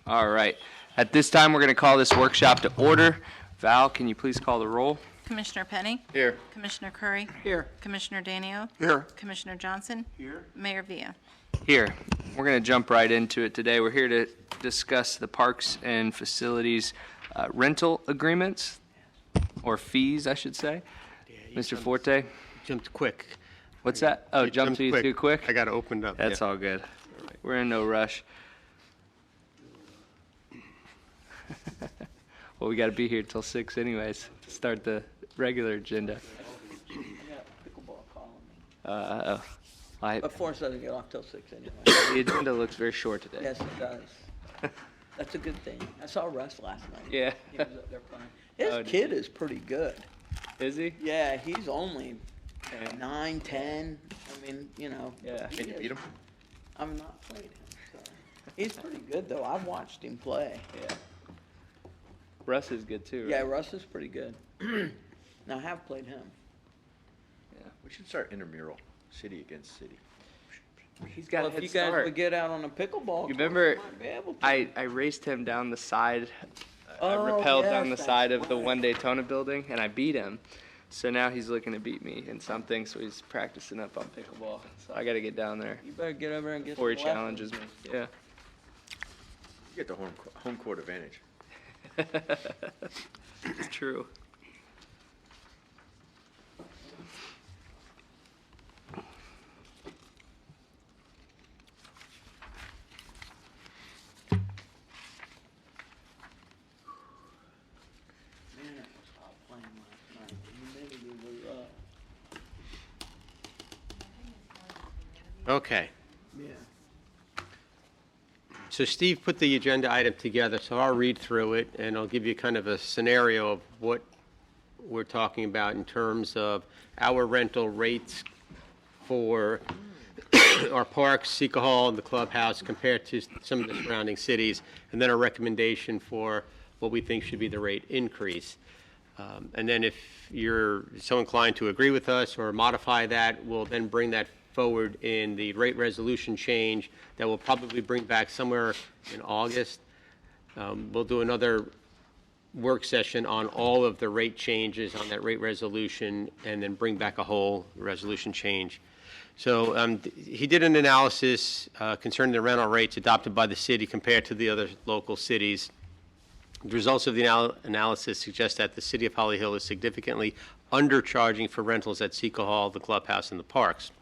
All right. At this time, we're going to call this workshop to order. Val, can you please call the roll? Commissioner Penny? Here. Commissioner Curry? Here. Commissioner Danio? Here. Commissioner Johnson? Here. Mayor Villa. Here. We're going to jump right into it today. We're here to discuss the parks and facilities rental agreements, or fees, I should say. Mr. Forte? Jumped quick. What's that? Oh, You jumped to you too quick? I got to open it up. That's all good. We're in no rush. Well, we got to be here till 6 anyways to start the regular agenda. Pickleball calling me. But Forrest doesn't get off till 6 anyway. The agenda looks very short today. Yes, it does. That's a good thing. I saw Russ last night. Yeah. He was up there playing. His Oh, kid is pretty good. Is he? Yeah, he's only 9, 10. I mean, you know. Yeah. Can you beat him? I'm not played him, so. He's pretty good, though. I've watched him play. Yeah. Russ is good too, right? Yeah, Russ is pretty good. Now, I have played him. We should start intramural, city against city. He's got Well, a if head you guys start. would get out on a pickleball, You remember, court, you might be able to. I raced him down the side. I Oh, rappelled yes, down the that's side of the right. one Daytona building, and I beat him. So now he's looking to beat me in something, so he's practicing up on pickleball. So I got to get down there You better get over there and get before he some lessons. challenges me. Yeah. You get the home court advantage. It's true. Man, it was hot playing last night. The humidity was Okay. yeah. So Steve put the agenda item together, so I'll read through it, and I'll give you kind of a scenario of what we're talking about in terms of our rental rates for our parks, Seeker Hall, and the clubhouse compared to some of the surrounding cities, and then a recommendation for what we think should be the rate increase. And then if you're so inclined to agree with us or modify that, we'll then bring that forward in the rate resolution change that we'll probably bring back somewhere in August. We'll do another work session on all of the rate changes on that rate resolution and then bring back a whole resolution change. So he did an analysis concerning the rental rates adopted by the city compared to the other local cities. The results of the analysis suggest that the city of Holly Hill is significantly undercharging for rentals at Seeker Hall, the clubhouse, and the parks.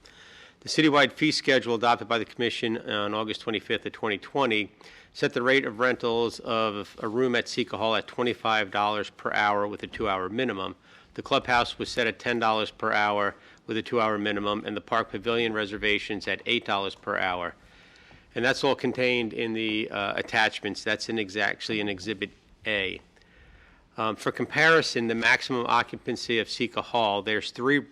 The citywide fee schedule adopted by the Commission on August 25th of 2020 set the rate of rentals of a room at Seeker Hall at $25 per hour with a 2-hour minimum. The clubhouse was set at $10 per hour with a 2-hour minimum, and the park pavilion reservations at $8 per hour. And that's all contained in the attachments. That's actually in Exhibit A. For comparison, the maximum occupancy of Seeker Hall, there's three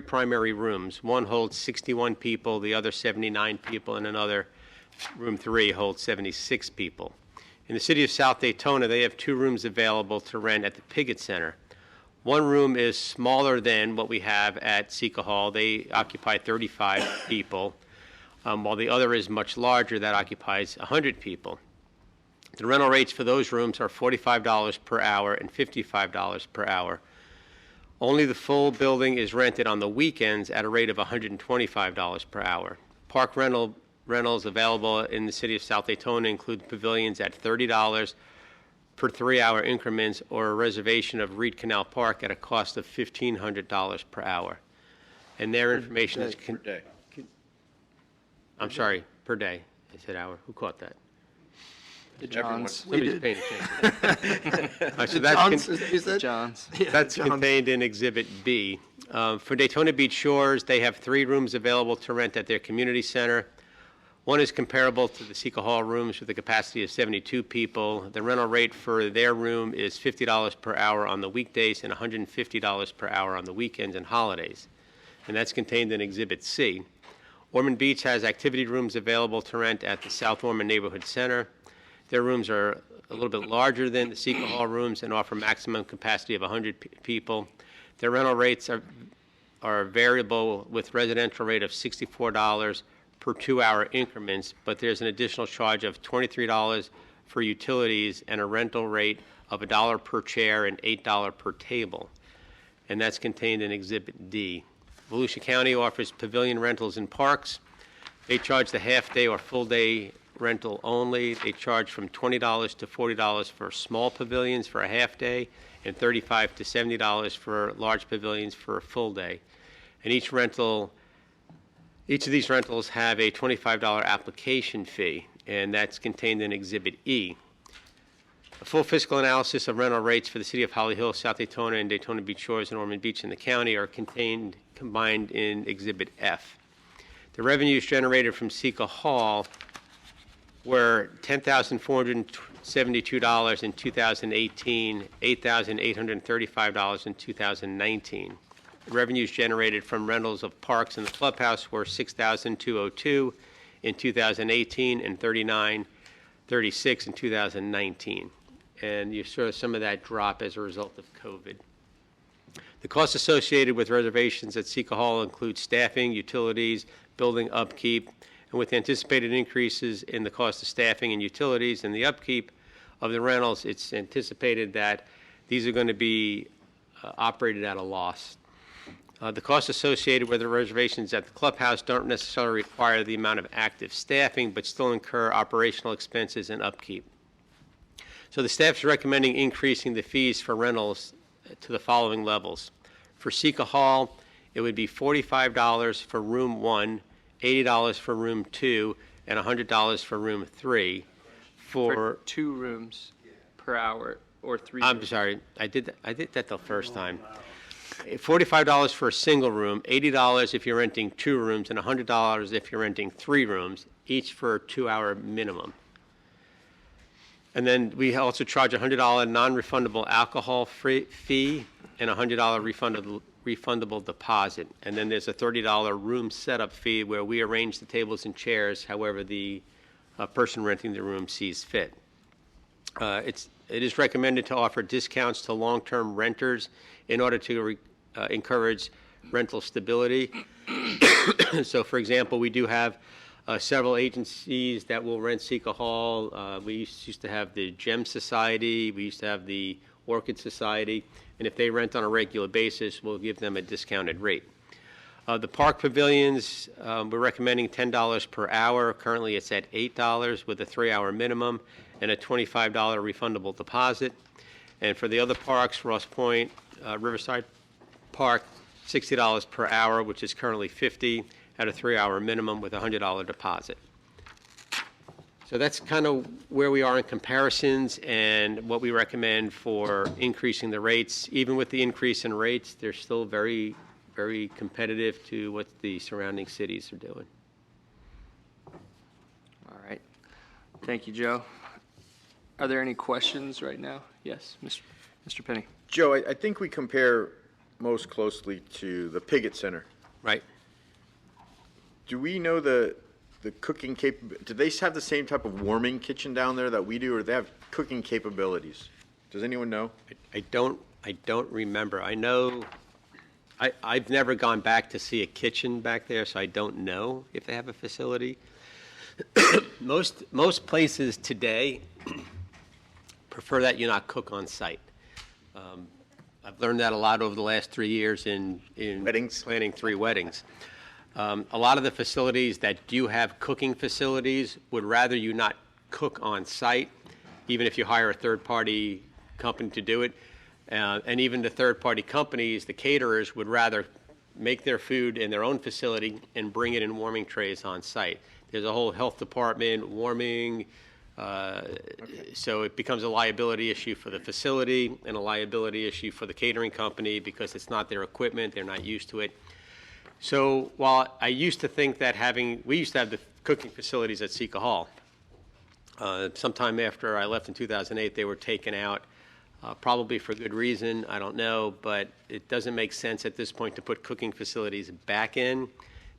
primary rooms. One holds 61 people, the other 79 people, and another, room 3, holds 76 people. In the city of South Daytona, they have 2 rooms available to rent at the Piggott Center. One room is smaller than what we have at Seeker Hall. They occupy 35 people, while the other is much larger, that occupies 100 people. The rental rates for those rooms are $45 per hour and $55 per hour. Only the full building is rented on the weekends at a rate of $125 per hour. Park rentals available in the city of South Daytona include pavilions at $30 per 3-hour increments or a reservation of Reed Canal Park at a cost of $1,500 per hour. And their information is... Per day. I'm sorry, per day. I said hour. Who caught that? The Johns. Somebody's paying attention. So that's Johns. That's contained in Exhibit B. For Daytona Beach Shores, they have 3 rooms available to rent at their community center. One is comparable to the Seeker Hall rooms with a capacity of 72 people. The rental rate for their room is $50 per hour on the weekdays and $150 per hour on the weekends and holidays. And that's contained in Exhibit C. Ormond Beach has activity rooms available to rent at the South Ormond Neighborhood Center. Their rooms are a little bit larger than the Seeker Hall rooms and offer maximum capacity of 100 people. Their rental rates are variable with residential rate of $64 per 2-hour increments, but there's an additional charge of $23 for utilities and a rental rate of $1 per chair and $8 per table. And that's contained in Exhibit D. Volusia County offers pavilion rentals in parks. They charge the half-day or full-day rental only. They charge from $20 to $40 for small pavilions for a half-day and $35 to $70 for large pavilions for a full day. And each of these rentals have a $25 application fee, and that's contained in Exhibit E. A full fiscal analysis of rental rates for the City of Holly Hill, South Daytona, and Daytona Beach Shores and Ormond Beach in the county are combined in Exhibit F. The revenues generated from Seca Hall were $10,472 in 2018, $8,835 in 2019. The revenues generated from rentals of parks in the clubhouse were $6,202 in 2018 and $39,36 in 2019. And you saw some of that drop as a result of COVID. The costs associated with reservations at Seca Hall include staffing, utilities, building upkeep, and with anticipated increases in the cost of staffing and utilities and the upkeep of the rentals, it's anticipated that these are going to be operated at a loss. The costs associated with the reservations at the clubhouse don't necessarily require the amount of active staffing, but still incur operational expenses and upkeep. So the staff is recommending increasing the fees for rentals to the following levels. For Seca Hall, it would be $45 for room 1, $80 for room 2, and $100 for room 3. For 2 rooms per hour or 3 I'm rooms. sorry, I did that the first time. $45 for a single room, $80 if you're renting 2 rooms, and $100 if you're renting 3 rooms, each for a 2-hour minimum. And then we also charge a $100 non-refundable alcohol fee and a $100 refundable deposit. And then there's a $30 room setup fee where we arrange the tables and chairs however the person renting the room sees fit. It is recommended to offer discounts to long-term renters in order to encourage rental stability. So, for example, we do have several agencies that will rent Seca Hall. We used to have the Gem Society. We used to have the Orchid Society. And if they rent on a regular basis, we'll give them a discounted rate. The park pavilions, we're recommending $10 per hour. Currently, it's at $8 with a 3-hour minimum and a $25 refundable deposit. And for the other parks, Ross Point, Riverside Park, $60 per hour, which is currently $50 at a 3-hour minimum with a $100 deposit. So that's kind of where we are in comparisons and what we recommend for increasing the rates. Even with the increase in rates, they're still very, very competitive to what the surrounding cities are doing. All right. Thank you, Joe. Are there any questions right now? Yes, Mr. Penny. Joe, I think we compare most closely to the Piggott Center. Right. Do we know the cooking do they have the same type of warming kitchen down there that we do, or do they have cooking capabilities? Does anyone know? I don't remember. I know I've never gone back to see a kitchen back there, so I don't know if they have a facility. Most places today prefer that you not cook on site. I've learned that a lot over the last 3 years in Weddings? planning 3 weddings. A lot of the facilities that do have cooking facilities would rather you not cook on site, even if you hire a third-party company to do it. And even the third-party companies, the caterers, would rather make their food in their own facility and bring it in warming trays on site. There's a whole health department, warming, so it becomes a liability issue for the facility and a liability issue for the catering company because it's not their equipment, they're not used to it. So while I used to think that we used to have the cooking facilities at Seca Hall. Sometime after I left in 2008, they were taken out, probably for good reason, I don't know, but it doesn't make sense at this point to put cooking facilities back in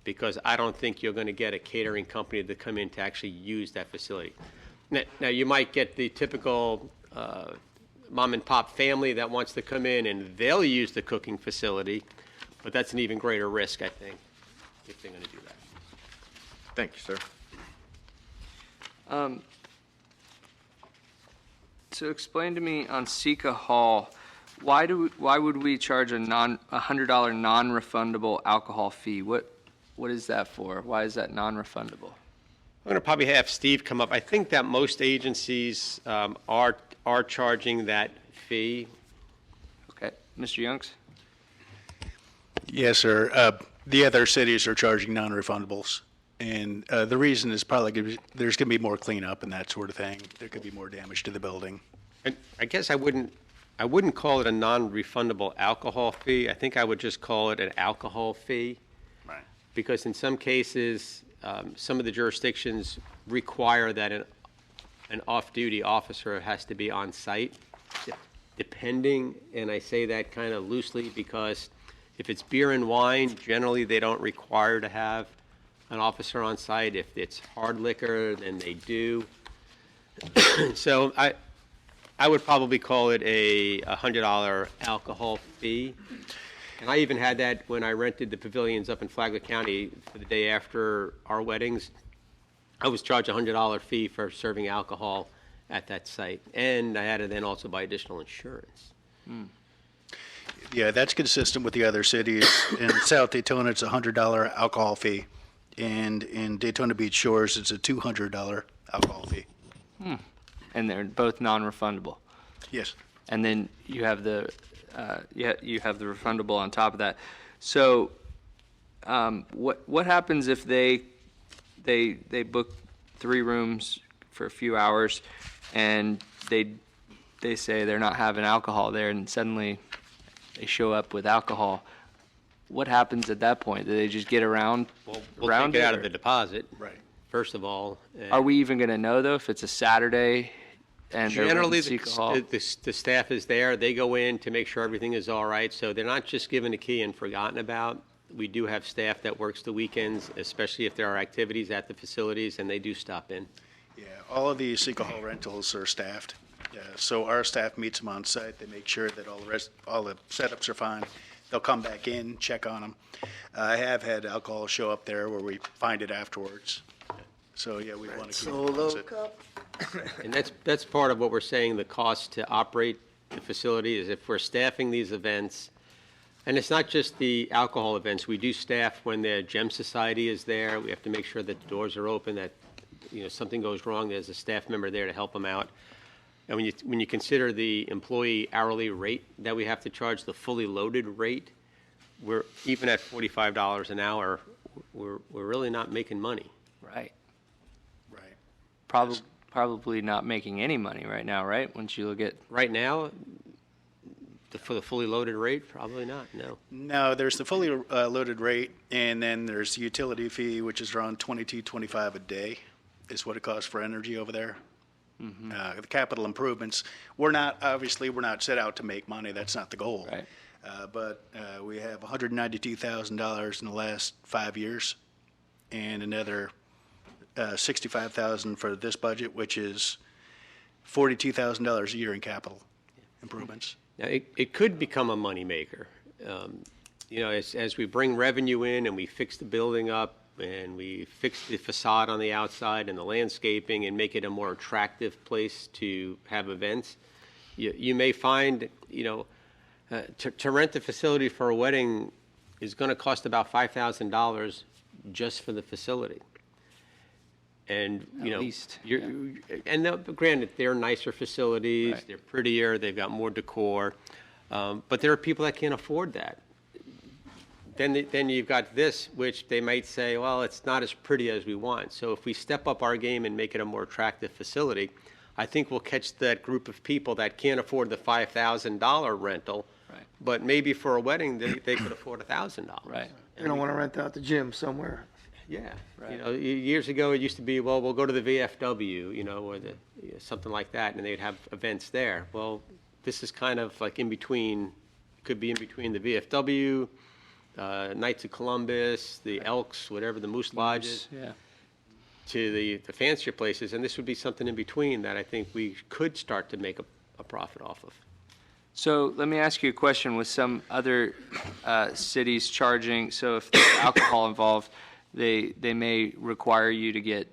because I don't think you're going to get a catering company to come in to actually use that facility. Now you might get the typical mom and pop family that wants to come in and they'll use the cooking facility, but that's an even greater risk, I think, if they're going to do that. Thank you, sir. So explain to me on Sika Hall, why would we charge a $100 non-refundable alcohol fee? What is that for? Why is that non-refundable? I'm going to probably have Steve come up. I think that most agencies are charging that fee. Okay, Mr. Youngs? Yes, sir. The other cities are charging non-refundables. And the reason is probably there's going to be more cleanup and that sort of thing. There could be more damage to the building. I guess I wouldn't call it a non-refundable alcohol fee. I think I would just call it an alcohol fee. Right. Because in some cases, some of the jurisdictions require that an off-duty officer has to be on site, depending, and I say that kind of loosely because if it's beer and wine, generally they don't require to have an officer on site. If it's hard liquor, then they do. So I would probably call it a $100 alcohol fee. And I even had that when I rented the pavilions up in Flagler County for the day after our weddings. I was charged a $100 fee for serving alcohol at that site. And I had to then also buy additional insurance. Yeah, that's consistent with the other cities. In South Daytona, it's a $100 alcohol fee. And in Daytona Beach Shores, it's a $200 alcohol fee. And they're both non-refundable. Yes. And then you have the you have the refundable on top of that. So what happens if they book 3 rooms for a few hours and they say they're not having alcohol there and suddenly they show up with alcohol? What happens at that point? Do they just get around We'll take it out of or- the deposit, Right. first of all. and- Are we even going to know though if it's a Saturday and they're Generally, renting Sika Hall? the staff is there. They go in to make sure everything is all right. So they're not just given a key and forgotten about. We do have staff that works the weekends, especially if there are activities at the facilities, and they do stop in. Yeah, all of the Sika Hall rentals are staffed. So our staff meets them on site. They make sure that all the setups are fine. They'll come back in, check on them. I have had alcohol show up there where we find it afterwards. So, yeah, we want to keep it close. And that's part of what we're saying, the cost to operate the facility is if we're staffing these events, and it's not just the alcohol events, we do staff when the Gem Society is there. We have to make sure that the doors are open, that, something goes wrong, there's a staff member there to help them out. And when you consider the employee hourly rate that we have to charge, the fully loaded rate, we're even at $45 an hour, we're really not making money. Right. Right. Probably not making any money right now, right? Once you look at Right now, for the fully loaded rate, probably not, no. No, there's the fully loaded rate, and then there's the utility fee, which is around $22.25 a day, is what it costs for energy over there. The capital improvements, we're not set out to make money. That's not the goal. Right. But we have $192,000 in the last 5 years, and another $65,000 for this budget, which is $42,000 a year in capital improvements. Now, it could become a moneymaker. As we bring revenue in and we fix the building up and we fix the facade on the outside and the landscaping and make it a more attractive place to have events, you may find, to rent the facility for a wedding is going to cost about $5,000 just for the facility. And, At least, granted, they're nicer facilities, Right. they're prettier, they've got more decor, but there are people that can't afford that. Then you've got this, which they might say, well, it's not as pretty as we want. So if we step up our game and make it a more attractive facility, I think we'll catch that group of people that can't afford the $5,000 rental, Right. but maybe for a wedding, they could afford $1,000. right. You don't want to rent out the gym somewhere. Yeah. Right. Years ago, it used to be, well, we'll go to the VFW, or something like that, and they'd have events there. Well, this is kind of like in between, could be in between the VFW, Knights of Columbus, the Elks, whatever, the Moose Lodges, Yeah. to the fancier places, and this would be something in between that I think we could start to make a profit off of. So let me ask you a question. With some other cities charging, so if there's alcohol involved, they may require you to get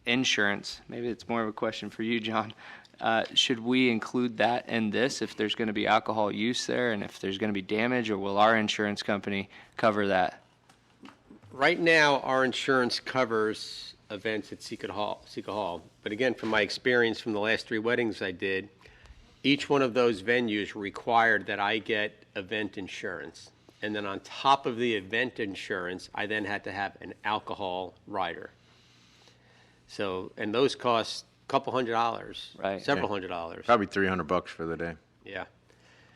insurance. Maybe it's more of a question for you, John. Should we include that in this if there's going to be alcohol use there and if there's going to be damage, or will our insurance company cover that? Right now, our insurance covers events at Seacole Hall. But again, from my experience from the last 3 weddings I did, each one of those venues required that I get event insurance. And then on top of the event insurance, I then had to have an alcohol rider. So, and those cost a couple $100, Right. several $100. Probably $300 for the day. Yeah.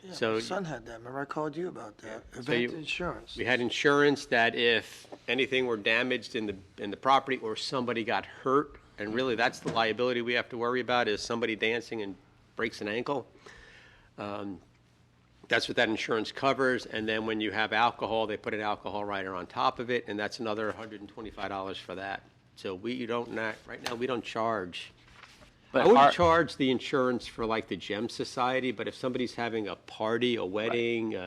Yeah, So- my son had that. Remember I called you about that? So Event you- insurance. We had insurance that if anything were damaged in the property or somebody got hurt, and really that's the liability we have to worry about, is somebody dancing and breaks an ankle. That's what that insurance covers. And then when you have alcohol, they put an alcohol rider on top of it, and that's another $125 for that. So right now, we don't charge. But I wouldn't our- charge the insurance for like the Gem Society, but if somebody's having a party, a wedding,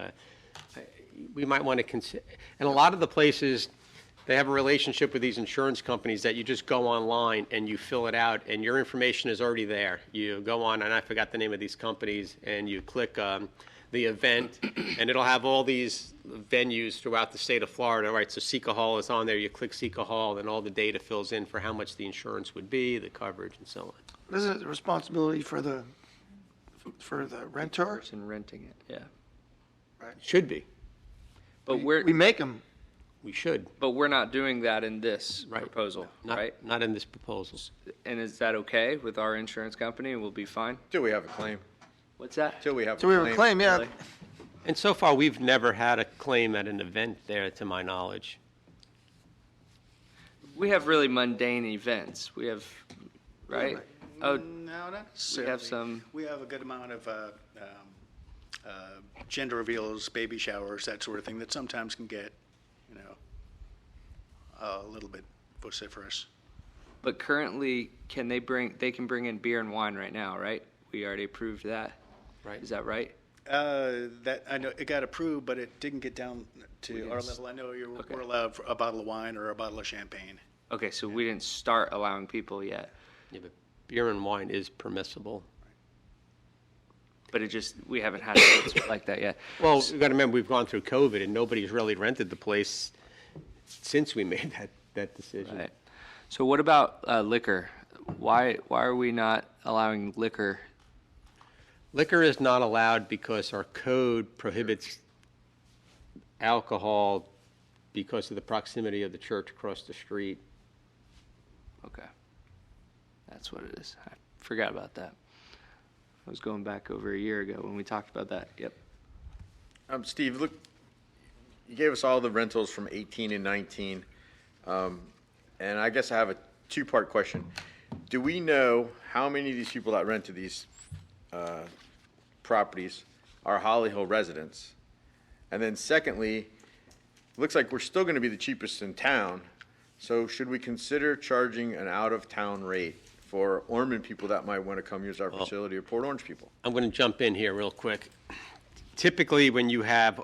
we might want to consider. And a lot of the places, they have a relationship with these insurance companies that you just go online and you fill it out and your information is already there. You go on, and I forgot the name of these companies, and you click the event, and it'll have all these venues throughout the state of Florida. Right, so Seacole Hall is on there. You click Seacole Hall, and all the data fills in for how much the insurance would be, the coverage, and so on. Isn't it the responsibility for the rentor? Person renting it, yeah. Should be. But We make them. We should. but we're not doing that in this Right. proposal, Not, right? not in this proposal. And is that okay with our insurance company, and we'll be fine? Till we have a claim. What's that? Till we have So we have a claim, yeah. Really? And so far, we've never had a claim at an event there, to my knowledge. We have really mundane events. We have, right? Oh, No, not necessarily. have some- We have a good amount of gender reveals, baby showers, that sort of thing that sometimes can get, a little bit vociferous. but currently, they can bring in beer and wine right now, right? We already approved that. Right. Is that right? That, I know, it got approved, but it didn't get down to our didn't level. I know Okay. we're allowed a bottle of wine or a bottle of champagne. Okay, so we didn't start allowing people yet, Yeah, but beer and wine is permissible. but we haven't had it like that yet. Well, you've got to remember, we've gone through COVID, and nobody's really rented the place since we made that decision. Right. So what about liquor? Why are we not allowing liquor? Liquor is not allowed because our code prohibits alcohol because of the proximity of the church across the street. Okay. That's what it is. I forgot about that. I was going back over a year ago when we talked about that. Yep. Steve, look, you gave us all the rentals from 18 and 19. And I guess I have a 2-part question. Do we know how many of these people that rent to these properties are Holly Hill residents? And then secondly, looks like we're still going to be the cheapest in town. So should we consider charging an out-of-town rate for Ormond people that might want to come use our facility, or Port Orange people? I'm going to jump in here real quick. Typically, when you have,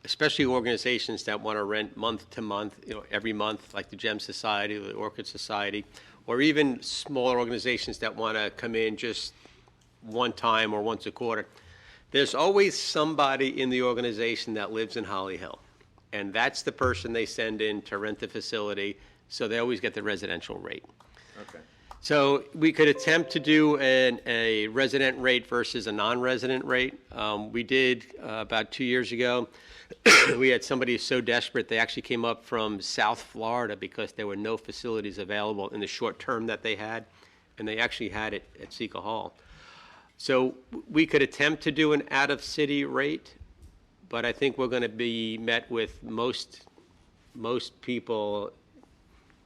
especially organizations that want to rent month to month, every month, like the Gem Society, or the Orchid Society, or even smaller organizations that want to come in just one time or once a quarter, there's always somebody in the organization that lives in Holly Hill. And that's the person they send in to rent the facility, so they always get the residential rate. Okay. So we could attempt to do a resident rate versus a non-resident rate. We did about 2 years ago. We had somebody so desperate, they actually came up from South Florida because there were no facilities available in the short term that they had, and they actually had it at Seacole Hall. So we could attempt to do an out-of-city rate, but I think we're going to be met with most people.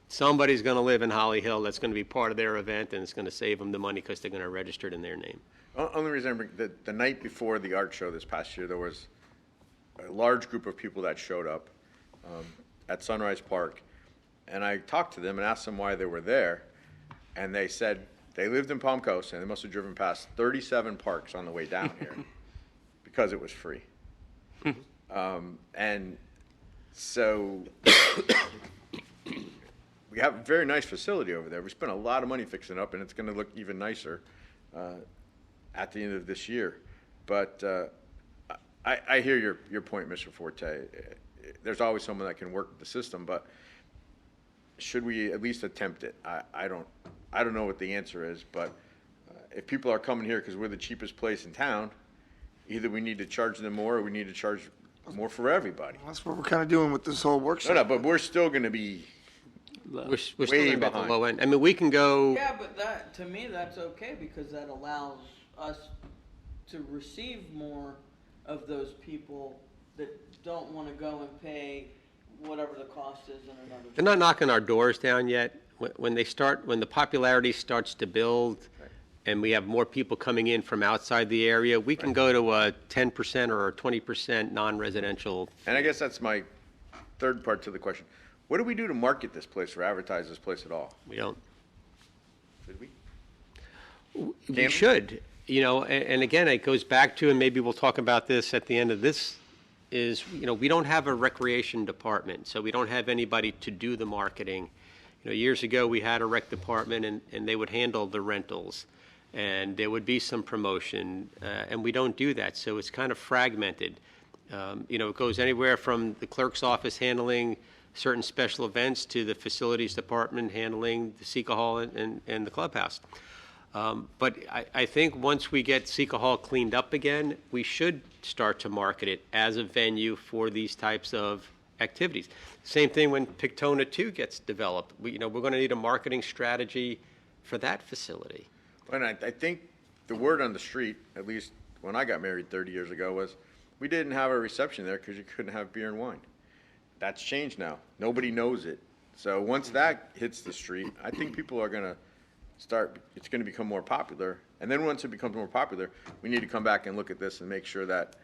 Somebody's going to live in Holly Hill that's going to be part of their event, and it's going to save them the money because they're going to register it in their name. Only reason I bring, the night before the art show this past year, there was a large group of people that showed up at Sunrise Park. And I talked to them and asked them why they were there. And they said they lived in Palm Coast, and they must have driven past 37 parks on the way down here because it was free. And so we have a very nice facility over there. We spent a lot of money fixing it up, and it's going to look even nicer at the end of this year. But I hear your point, Mr. Forte. There's always someone that can work the system, but should we at least attempt it? I don't know what the answer is, but if people are coming here because we're the cheapest place in town, either we need to charge them more or we need to charge more for everybody. That's what we're kind of doing with this whole work No, session. no, but we're still going to be We're still Way gonna be at the behind. low end. I mean, we can go, Yeah, but that, to me, that's okay because that allows us to receive more of those people that don't want to go and pay whatever the cost is in another. they're not knocking our doors down yet. When the popularity starts to build and we have more people coming in from outside the area, we can go to a 10% or a 20% non-residential. And I guess that's my third part to the question. What do we do to market this place or advertise this place at all? We don't. Should we? We Can we? should, and again, it goes back to, and maybe we'll talk about this at the end of this, is, we don't have a recreation department, so we don't have anybody to do the marketing. Years ago, we had a rec department, and they would handle the rentals, and there would be some promotion, and we don't do that, so it's kind of fragmented. It goes anywhere from the clerk's office handling certain special events to the facilities department handling the Seeker Hall and the clubhouse. But I think once we get Seeker Hall cleaned up again, we should start to market it as a venue for these types of activities. Same thing when Pictona 2 gets developed. We're going to need a marketing strategy for that facility. And I think the word on the street, at least when I got married 30 years ago, was we didn't have a reception there because you couldn't have beer and wine. That's changed now. Nobody knows it. So once that hits the street, I think people are going to it's going to become more popular. And then once it becomes more popular, we need to come back and look at this and make sure that,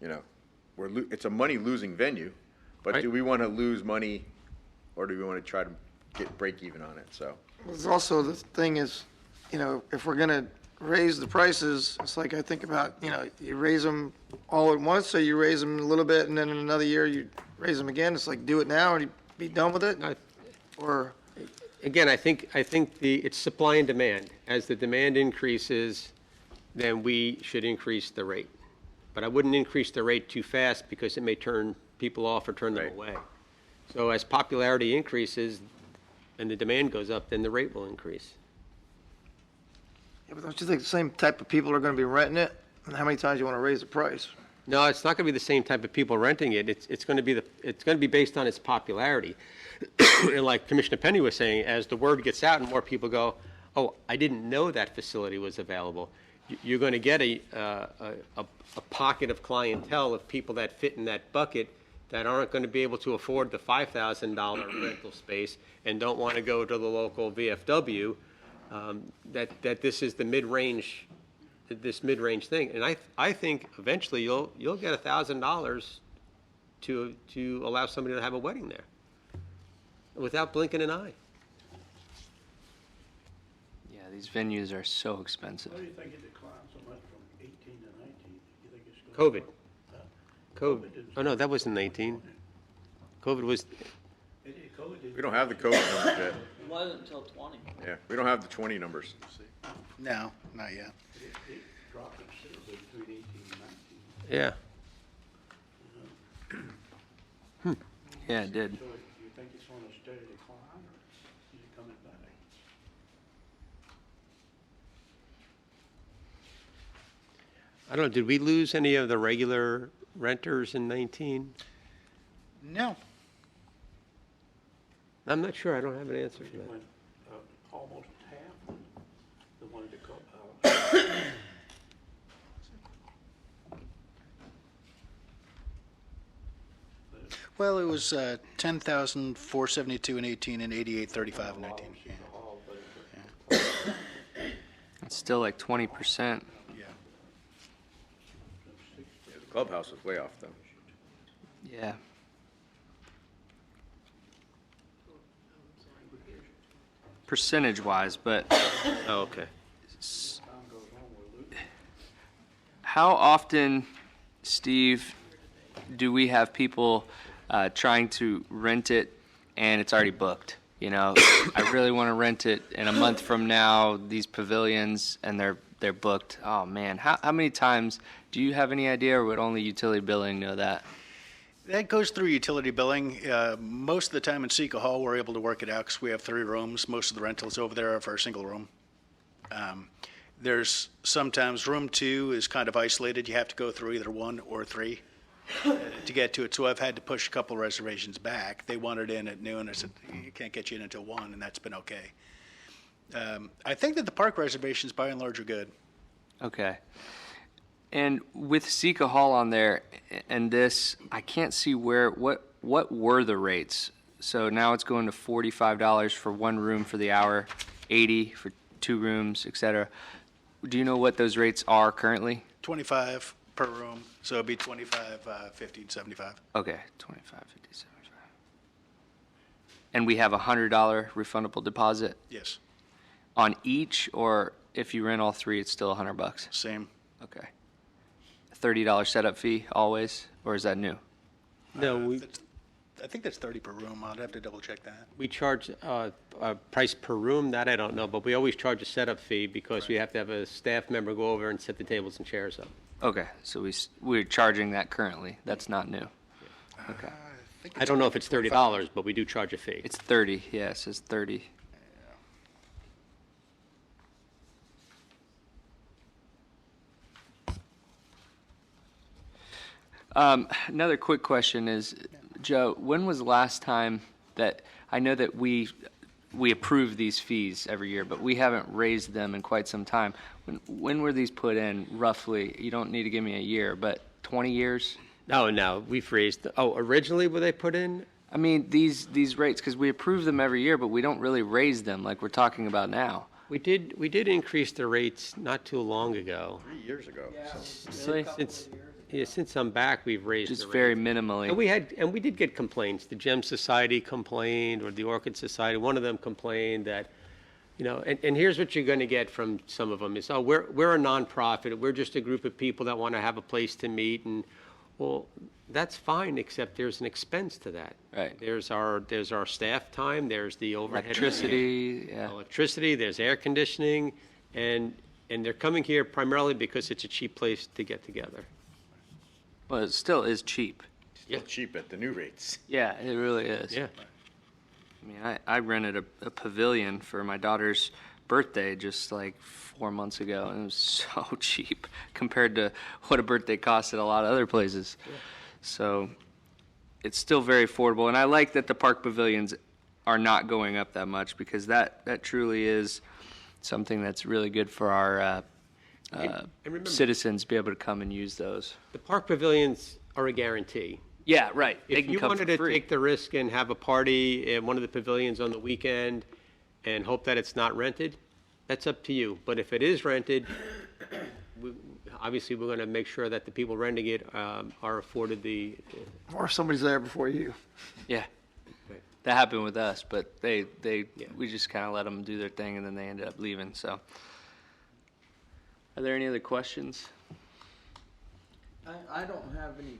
it's a money-losing venue. But Right. do we want to lose money or do we want to try to break even on it? So. There's also, the thing is, if we're going to raise the prices, it's like I think about, you raise them all at once, or you raise them a little bit, and then in another year you raise them again. It's like, do it now and be done with it? Or, Again, I think it's supply and demand. As the demand increases, then we should increase the rate. But I wouldn't increase the rate too fast because it may turn people off or turn them Right. away. So as popularity increases and the demand goes up, then the rate will increase. yeah, but don't you think the same type of people are going to be renting it? And how many times you want to raise the price? No, it's not going to be the same type of people renting it. It's going to be based on its popularity. And like Commissioner Penny was saying, as the word gets out and more people go, oh, I didn't know that facility was available, you're going to get a pocket of clientele of people that fit in that bucket that aren't going to be able to afford the $5,000 rental space and don't want to go to the local VFW, that this is the mid-range thing. And I think eventually you'll get $1,000 to allow somebody to have a wedding there without blinking an eye. Yeah, these venues are so expensive. Why do you think it declined so much from 18 to 19? You think it's going COVID. COVID. Oh, no, that wasn't 19. COVID was, COVID did We don't have the COVID numbers yet. It wasn't until 20. Yeah, we don't have the 20 numbers. No, not yet. it dropped considerably between 18 and 19. yeah. Yeah, it did. So do you think it's on a steady decline or is it coming back? I don't know, did we lose any of the regular renters in 19? No. I'm not sure, I don't have an answer for It that. went almost half the one at the clubhouse. Well, it was 10,472 in 18 and 8835 in 19. Yeah. It's still like 20%. Yeah. Yeah, the clubhouse was way off, though. Yeah. Percentage-wise, but Oh, okay. how often, Steve, do we have people trying to rent it and it's already booked? I really want to rent it in a month from now, these pavilions, and they're they're booked. Oh, man. How many times, do you have any idea, or would only utility billing know that? That goes through utility billing. Most of the time in Seco Hall, we're able to work it out because we have 3 rooms. Most of the rentals over there are for a single room. There's sometimes room 2 is kind of isolated. You have to go through either 1 or 3 to get to it. So I've had to push a couple reservations back. They wanted in at noon. I said, you can't get you in until 1, and that's been okay. I think that the park reservations, by and large, are good. Okay. And with Seca Hall on there and this, I can't see what were the rates? So now it's going to $45 for 1 room for the hour, $80 for 2 rooms, et cetera. Do you know what those rates are currently? 25 per room, so it'd be 25, 50, and 75. Okay, 25, 50, 75. And we have a $100 refundable deposit Yes, on each, or if you rent all 3, it's still $100? same. Okay. $30 setup fee always, or is that new? No, I think that's 30 per room. I'd have to double check that. we charge a price per room, that I don't know, but we always charge a setup fee because we have to have a staff member go over and set the tables and chairs up. Okay, so we're charging that currently. That's not new. Okay. I don't know if it's $30, but we do charge a fee. It's 30, yeah, it says 30. Another quick question is, Joe, when was the last time that, I know that we approve these fees every year, but we haven't raised them in quite some time. When were these put in, roughly? You don't need to give me a year, but 20 years? No, we've raised, originally were they put in? I mean, these rates, because we approve them every year, but we don't really raise them like we're talking about now. We did increase the rates not too long ago. 3 years ago. Really? Since I'm back, we've raised the Just rates. very minimally. And we did get complaints. The Gem Society complained, or the Orchid Society, one of them complained that, and here's what you're going to get from some of them is, we're a nonprofit. We're just a group of people that want to have a place to meet. And, well, that's fine, except there's an expense to that. Right. There's our staff time, there's the overhead. Electricity, yeah. Electricity, there's air conditioning, and they're coming here primarily because it's a cheap place to get together. Well, it still is cheap. Still cheap at the new rates. Yeah, it really is. Yeah. I mean, I rented a pavilion for my daughter's birthday just like 4 months ago, and it was so cheap compared to what a birthday costs at a lot of other places. Yeah. So it's still very affordable, and I like that the park pavilions are not going up that much, because that truly is something that's really good for our And remember, citizens to be able to come and use those. the park pavilions are a guarantee. Yeah, right. They If can you come wanted for to free. take the risk and have a party in one of the pavilions on the weekend and hope that it's not rented, that's up to you. But if it is rented, obviously we're going to make sure that the people renting it are afforded the. Or somebody's there before you. Yeah. Right. That happened with us, but we just kind of let them do their thing, and then they ended up leaving. So, are there any other questions? I don't have any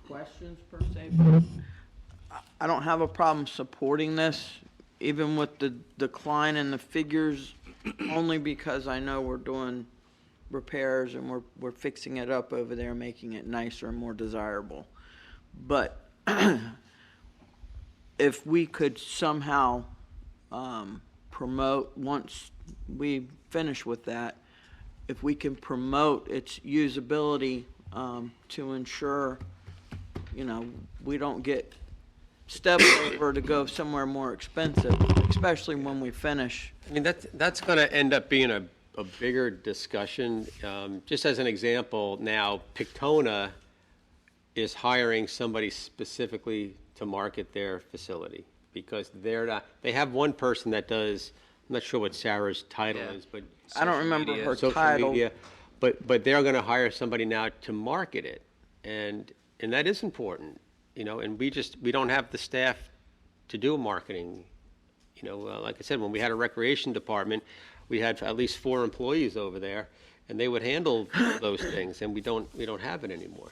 questions per se, but I don't have a problem supporting this, even with the decline in the figures, only because I know we're doing repairs and we're fixing it up over there, making it nicer and more desirable. But if we could somehow promote, once we finish with that, if we can promote its usability to ensure, we don't get stepped over to go somewhere more expensive, especially when we finish. I mean, that's going to end up being a bigger discussion. Just as an example, now Pictona is hiring somebody specifically to market their facility, because they have one person that does, I'm not sure what Sarah's title Yeah. is, but I don't remember media. her social title. media, but they're going to hire somebody now to market it, and that is important, and we don't have the staff to do marketing. Like I said, when we had a recreation department, we had at least 4 employees over there, and they would handle those things, and we don't have it anymore.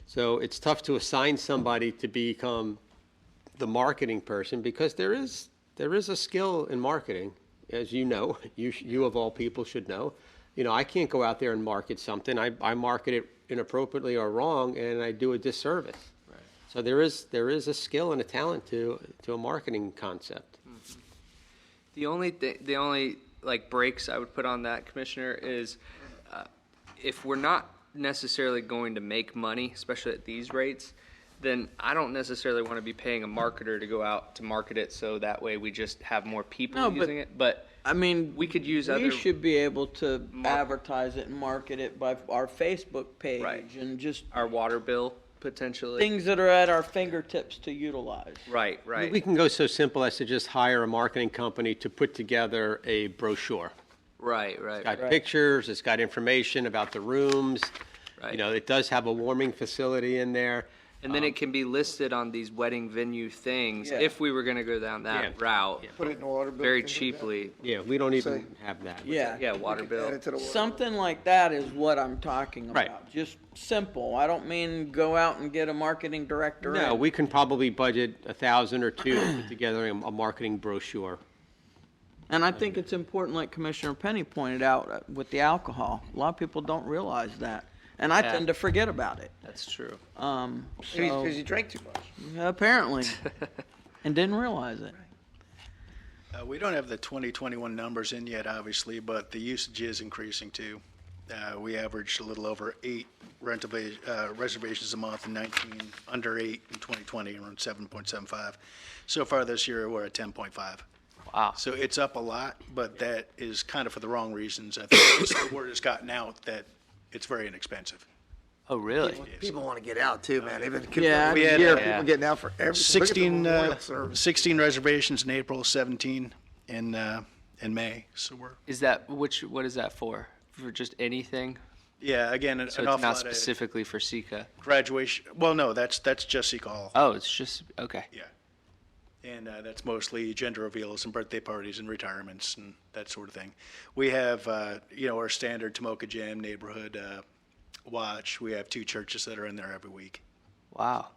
So it's tough to assign somebody to become the marketing person, because there is a skill in marketing, as you know, you of all people should know. I can't go out there and market something. I market it inappropriately or wrong, and I do a disservice. So there is a skill and a talent to a marketing concept. The only like breaks I would put on that, Commissioner, is if we're not necessarily going to make money, especially at these rates, then I don't necessarily want to be paying a marketer to go out to market it, so that way we just have more people No, but- using it. But I mean, we could use we other. should be able to advertise it and market it by our Facebook page Right. and just Our water bill potentially. things that are at our fingertips to utilize. Right, right. We can go so simple as to just hire a marketing company to put together a brochure. Right, right. It's got pictures, it's got information about the rooms. Right. It does have a warming facility in there. And then it can be listed on these wedding venue things Yeah. if we were going to go down that Yeah. route Put it in the water bill. very things like that. cheaply. Yeah, we don't even Say- have that. Yeah. Yeah, water Add bill. it to the water bill. Something like that is what I'm talking about. Right. Just simple. I don't mean go out and get a marketing director. No, in. we can probably budget $1,000 or $2,000 to put together a marketing brochure. And I think it's important, like Commissioner Penny pointed out, with the alcohol. A lot of people don't realize that, and I Yeah. tend to forget about it. That's true. Because you drank too much. Apparently, and didn't realize it. We don't have the 2021 numbers in yet, obviously, but the usage is increasing too. We averaged a little over 8 reservations a month in 19, under 8 in 2020, around 7.75. So far this year, we're at 10.5. Wow. So it's up a lot, but that is kind of for the wrong reasons. I think the word has gotten out that it's very inexpensive. Oh, really? People want to get out too, man. They've been Yeah. We had, year, Yeah. people getting out for everything. 16, Look at the memorial service. 16 reservations in April, 17 in May. So we're, What is that for? For just anything? yeah, again, So an it's awful not lot of specifically for Sika. graduation. Well, no, that's just Seco Hall. Oh, it's just, okay. Yeah. And that's mostly gender reveals and birthday parties and retirements and that sort of thing. We have, our standard Tomoka Jam neighborhood watch. We have 2 churches that are in there every week. Wow.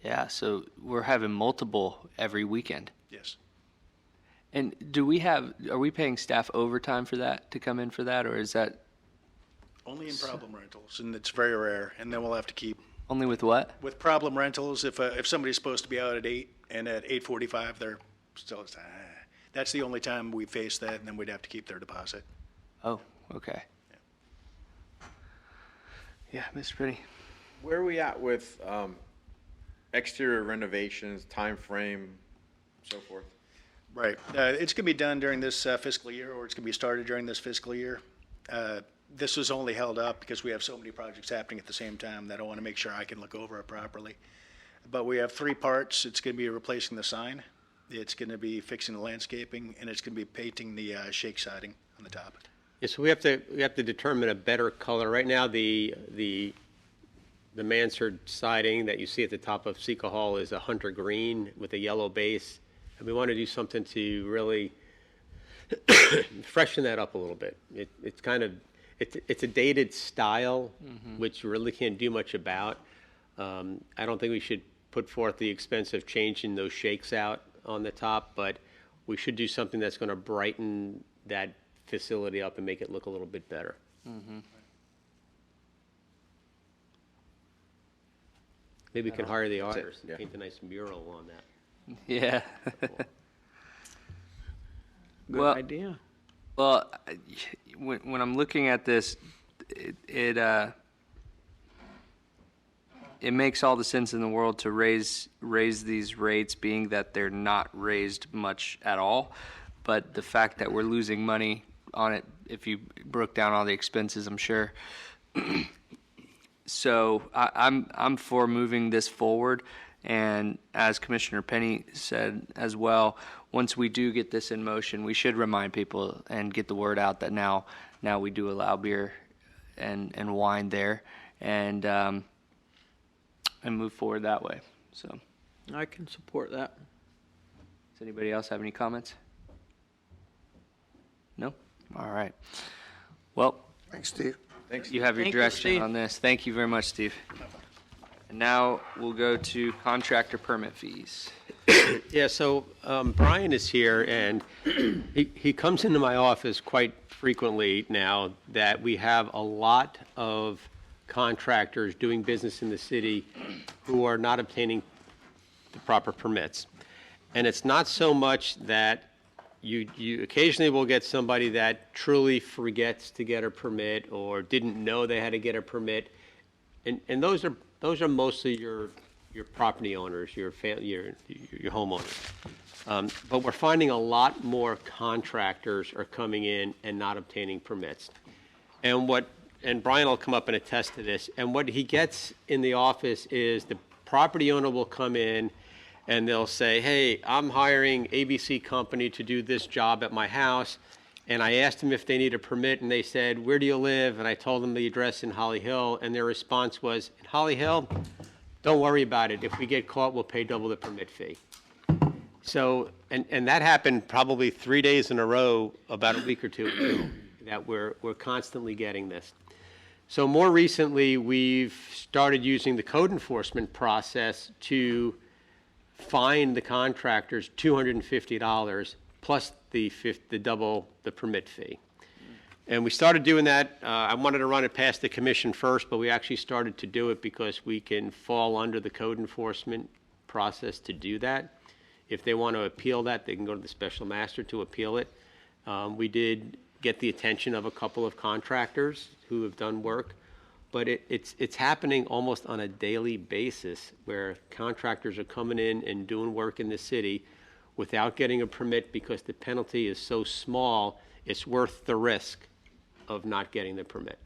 Yeah, so we're having multiple every weekend. Yes. And are we paying staff overtime for that, to come in for that, or is that Only in problem rentals, and it's very rare. And then we'll have to keep, only with what? with problem rentals, if somebody's supposed to be out at 8 and at 8:45, they're still, that's the only time we face that, and then we'd have to keep their deposit. Oh, okay. Yeah, Mr. Penny. Where are we at with exterior renovations, time frame, so forth? Right. It's going to be done during this fiscal year, or it's going to be started during this fiscal year. This was only held up because we have so many projects happening at the same time that I want to make sure I can look over it properly. But we have 3 parts. It's going to be replacing the sign, it's going to be fixing the landscaping, and it's going to be painting the shake siding on the top. Yeah, so we have to determine a better color. Right now, the mansard siding that you see at the top of Seco Hall is a hunter green with a yellow base. And we want to do something to really freshen that up a little bit. It's a dated style, which you really can't do much about. I don't think we should put forth the expense of changing those shakes out on the top, but we should do something that's going to brighten that facility up and make it look a little bit better. Maybe we can hire the artist and yeah. paint a nice mural on that. Yeah. Good Well- idea. Well, when I'm looking at this, it makes all the sense in the world to raise these rates, being that they're not raised much at all. But the fact that we're losing money on it, if you broke down all the expenses, I'm sure. So I'm for moving this forward. And as Commissioner Penny said as well, once we do get this in motion, we should remind people and get the word out that now we do allow beer and wine there, and move forward that way. So, I can support that. does anybody else have any comments? No? All right. Well, Thanks, Steve. Thanks. you have your Thank you, direction Steve. on this. Thank you very much, Steve. And now we'll go to contractor permit fees. Yeah, so Brian is here, and He comes into my office quite frequently now that we have a lot of contractors doing business in the city who are not obtaining the proper permits. And it's not so much that you occasionally will get somebody that truly forgets to get a permit or didn't know they had to get a permit. And those are mostly your property owners, your homeowners. But we're finding a lot more contractors are coming in and not obtaining permits. And Brian will come up and attest to this. And what he gets in the office is the property owner will come in and they'll say, hey, I'm hiring ABC Company to do this job at my house. And I asked them if they need a permit, and they said, where do you live? And I told them the address in Holly Hill, and their response was, in Holly Hill? Don't worry about it. If we get caught, we'll pay double the permit fee. So, and that happened probably 3 days in a row about a week or two ago, that we're constantly getting this. So more recently, we've started using the code enforcement process to fine the contractors $250 plus the double the permit fee. And we started doing that. I wanted to run it past the commission first, but we actually started to do it because we can fall under the code enforcement process to do that. If they want to appeal that, they can go to the special master to appeal it. We did get the attention of a couple of contractors who have done work, but it's happening almost on a daily basis where contractors are coming in and doing work in the city without getting a permit because the penalty is so small, it's worth the risk of not getting the permit.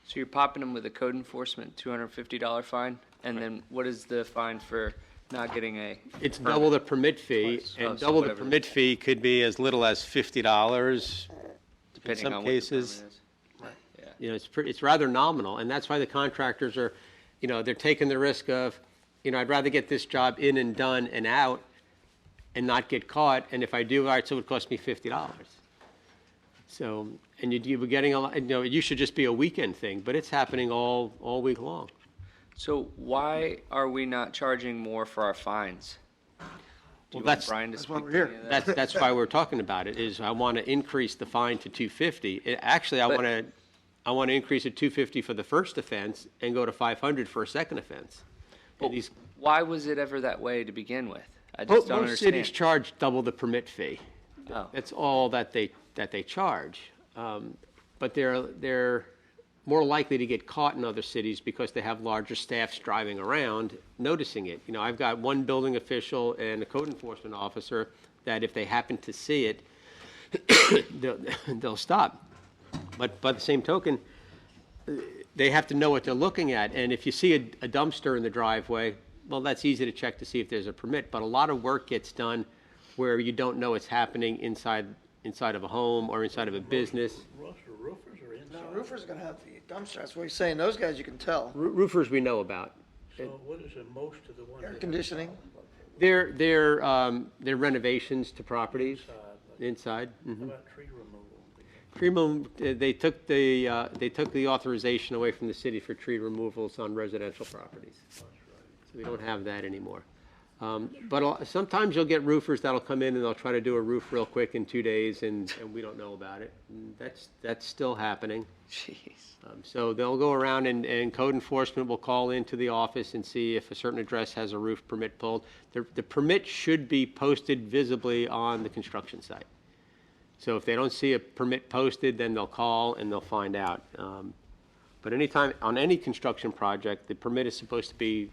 So you're popping them with a code enforcement $250 fine, and then what is the fine for not getting a? It's double the permit fee, Oh, and so double the whatever. permit fee could be as little as $50 in Depending some on what the cases. permit is. You know, it's rather nominal, and that's why the contractors are, you know, they're taking the risk of, you know, I'd rather get this job in and done and out and not get caught, and if I do, all right, so it would cost me $50. So, and you were getting a lot, you know, it used to just be a weekend thing, but it's happening all week long. So why are we not charging more for our fines? Do you want that's- Brian to that's why speak we're to here. any of that? That's why we're talking about it, is I want to increase the fine to $250. Actually, I want to increase it $250 for the first offense and go to $500 for a second offense. And these, Why was it ever that way to begin with? I just don't most cities understand. charge double the permit fee. Oh. That's all that they charge. But they're more likely to get caught in other cities because they have larger staffs driving around noticing it. You know, I've got one building official and a code enforcement officer that if they happen to see it, they'll stop. But by the same token, they have to know what they're looking at. And if you see a dumpster in the driveway, well, that's easy to check to see if there's a permit. But a lot of work gets done where you don't know it's happening inside of a home or inside of a business. Russ, the roofers are inside. No, roofer's gonna have the dumpster, that's what he's saying, those guys you can tell. Roofers we know about. So what is the most of the ones? Air that- conditioning, They're renovations to properties inside. How about tree removal? Tree removal, they took the authorization away from the city for tree removals on residential properties. So we don't have that anymore. But sometimes you'll get roofers that'll come in and they'll try to do a roof real quick in 2 days and we don't know about it. And that's still happening. Jeez. So they'll go around and code enforcement will call into the office and see if a certain address has a roof permit pulled. The permit should be posted visibly on the construction site. So if they don't see a permit posted, then they'll call and they'll find out. But anytime, on any construction project, the permit is supposed to be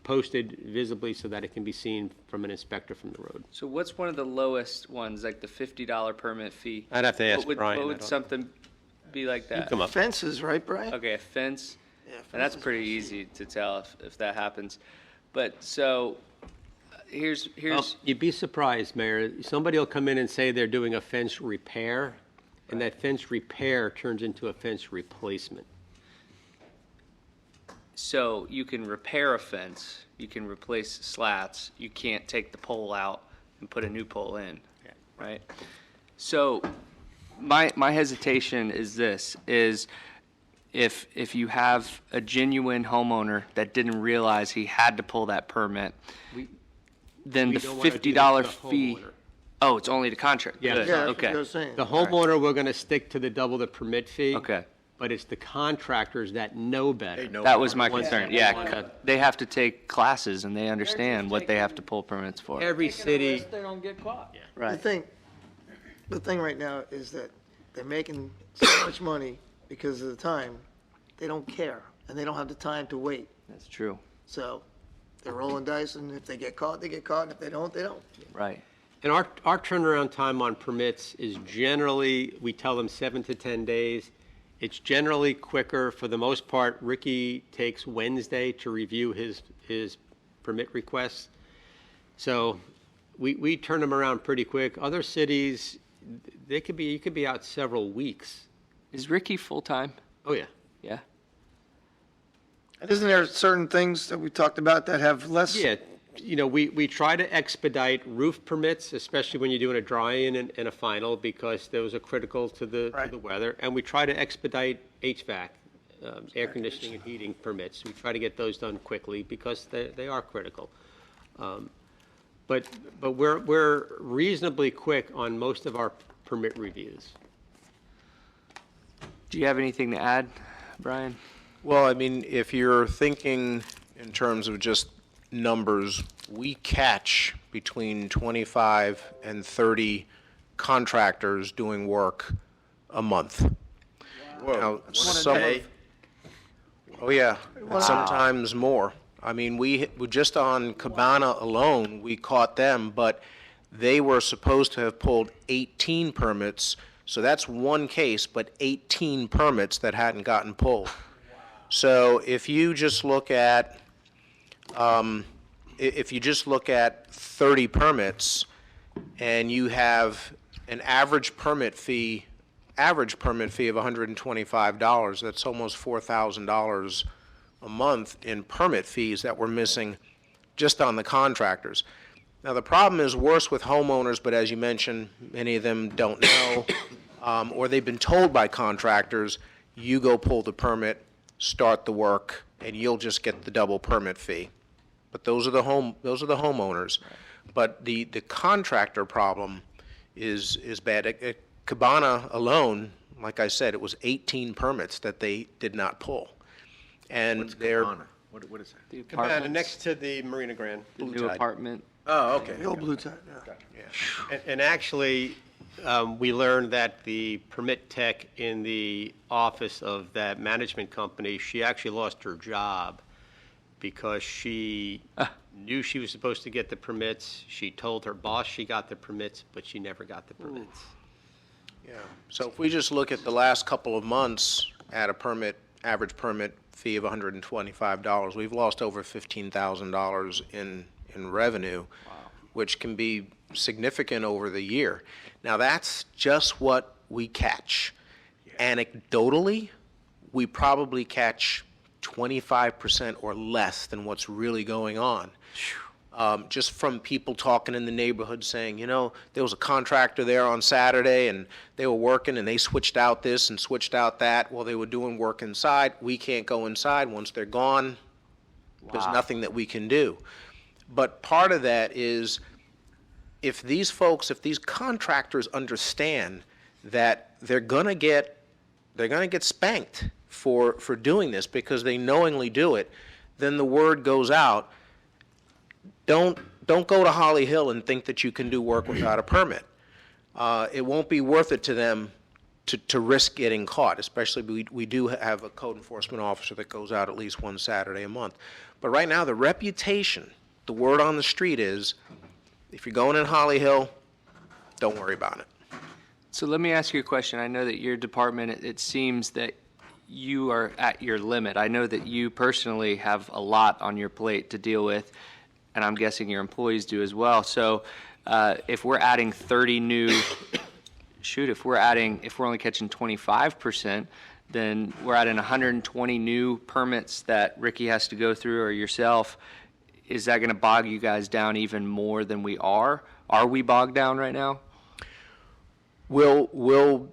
posted visibly so that it can be seen from an inspector from the road. So what's one of the lowest ones, like the $50 permit fee? I'd have to ask What would- Brian, What I would don't- something be like that? Come up. fences, right, Brian? Okay, a fence, Yeah, and that's fences. pretty easy to tell if that happens. But so, here's Well, you'd be surprised, Mayor. Somebody will come in and say they're doing a fence repair, and that fence repair turns into a fence replacement. so you can repair a fence, you can replace slats, you can't take the pole out and put a new pole in, right? So my hesitation is this, is if you have a genuine homeowner that didn't realize he had to pull that permit, then We the don't wanna do that to $50 the fee. homeowner. Oh, it's only the contract? Yeah. Good, Yeah, that's what okay. I was saying. The homeowner, we're going to stick to the double the permit fee. Okay. But it's the contractors that know better. That was my concern, yeah, Yeah. 'cause they have to take classes and they understand what they have to pull permits for. Every Taking a city, risk, they don't get caught. The thing right now is that they're making so much money because of the time, they don't care, and they don't have the time to wait. That's true, So they're rolling dice, and if they get caught, they get caught, and if they don't, they don't. right. and our turnaround time on permits is generally, we tell them 7 to 10 days. It's generally quicker. For the most part, Ricky takes Wednesday to review his permit requests. So we turn them around pretty quick. Other cities, you could be out several weeks. Is Ricky full-time? Oh, yeah. Yeah? And isn't there certain things that we talked about that have less? Yeah, we try to expedite roof permits, especially when you're doing a dry-in and a final, because those are critical to the Right. weather. And we try to expedite HVAC, air conditioning and heating permits. We try to get those done quickly because they are critical. But we're reasonably quick on most of our permit reviews. Do you have anything to add, Brian? Well, I mean, if you're thinking in terms of just numbers, we catch between 25 and 30 contractors doing work a month. Now, some of- Oh, yeah, and sometimes more. I mean, we just on Cabana alone, we caught them, but they were supposed to have pulled 18 permits, so that's one case, but 18 permits that hadn't gotten pulled. So if you just look at, if you just look at 30 permits, and you have an average permit fee of $125, that's almost $4,000 a month in permit fees that we're missing just on the contractors. Now, the problem is worse with homeowners, but as you mentioned, many of them don't know, or they've been told by contractors, you go pull the permit, start the work, and you'll just get the double permit fee. But those are the homeowners. But the contractor problem is bad. At Cabana alone, like I said, it was 18 permits that they did not pull. And What's they're, Cabana? What is that? The Cabana, apartments, next to the Marina Grand. the Blue new Tide. apartment? Oh, okay. The old blue tide, yeah. And actually, we learned that the permit tech in the office of that management company, she actually lost her job because she knew she was supposed to get the permits. She told her boss she got the permits, but she never got the permits. yeah. So if we just look at the last couple of months at a average permit fee of $125, we've lost over $15,000 in revenue, which can be significant over the year. Now, that's just what we catch. Anecdotally, we probably catch 25% or less than what's really going on. Just from people talking in the neighborhood saying, there was a contractor there on Saturday and they were working and they switched out this and switched out that. Well, they were doing work inside. We can't go inside. Once they're gone, there's nothing that we can do. But part of that is if these contractors understand that they're going to get spanked for doing this because they knowingly do it, then the word goes out. Don't go to Holly Hill and think that you can do work without a permit. It won't be worth it to them to risk getting caught, especially we do have a code enforcement officer that goes out at least one Saturday a month. But right now, the reputation, the word on the street is, if you're going in Holly Hill, don't worry about it. So let me ask you a question. I know that your department, it seems that you are at your limit. I know that you personally have a lot on your plate to deal with, and I'm guessing your employees do as well. So if we're adding 30 new, if we're only catching 25%, then we're adding 120 new permits that Ricky has to go through or yourself. Is that going to bog you guys down even more than we are? Are we bogged down right now? We'll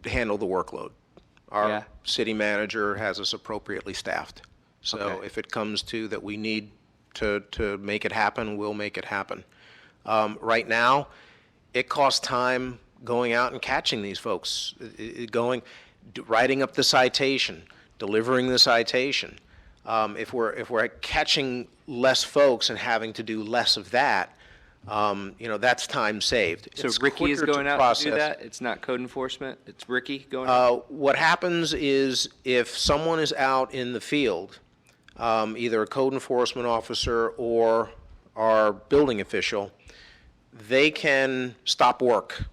handle the workload. Our Yeah. city manager has us appropriately staffed. So Okay. if it comes to that we need to make it happen, we'll make it happen. Right now, it costs time going out and catching these folks, writing up the citation, delivering the citation. If we're catching less folks and having to do less of that, that's time saved. So It's Ricky is quicker going out to do process. that? It's not code enforcement? It's Ricky going out? What happens is if someone is out in the field, either a code enforcement officer or our building official, they can stop work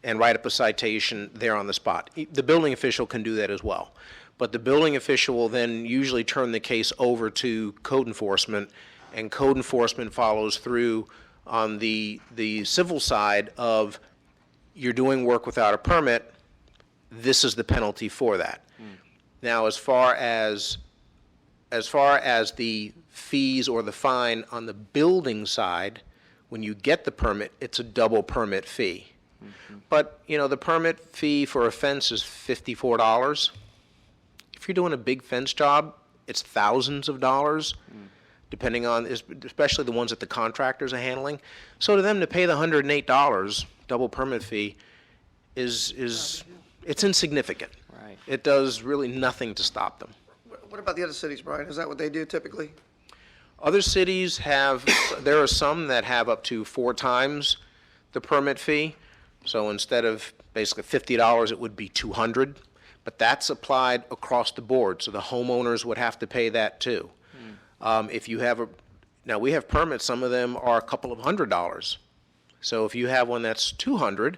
and write up a citation there on the spot. The building official can do that as well. But the building official will then usually turn the case over to code enforcement, and code enforcement follows through on the civil side of you're doing work without a permit, this is the penalty for that. Now, as far as the fees or the fine on the building side, when you get the permit, it's a double permit fee. But, the permit fee for a fence is $54. If you're doing a big fence job, it's thousands of dollars, depending on, especially the ones that the contractors are handling. So to them to pay the $108 double permit fee it's insignificant. Right. It does really nothing to stop them. What about the other cities, Brian? Is that what they do typically? Other cities there are some that have up to 4 times the permit fee. So instead of basically $50, it would be $200. But that's applied across the board, so the homeowners would have to pay that too. If you have now we have permits, some of them are a couple of $100. So if you have one that's $200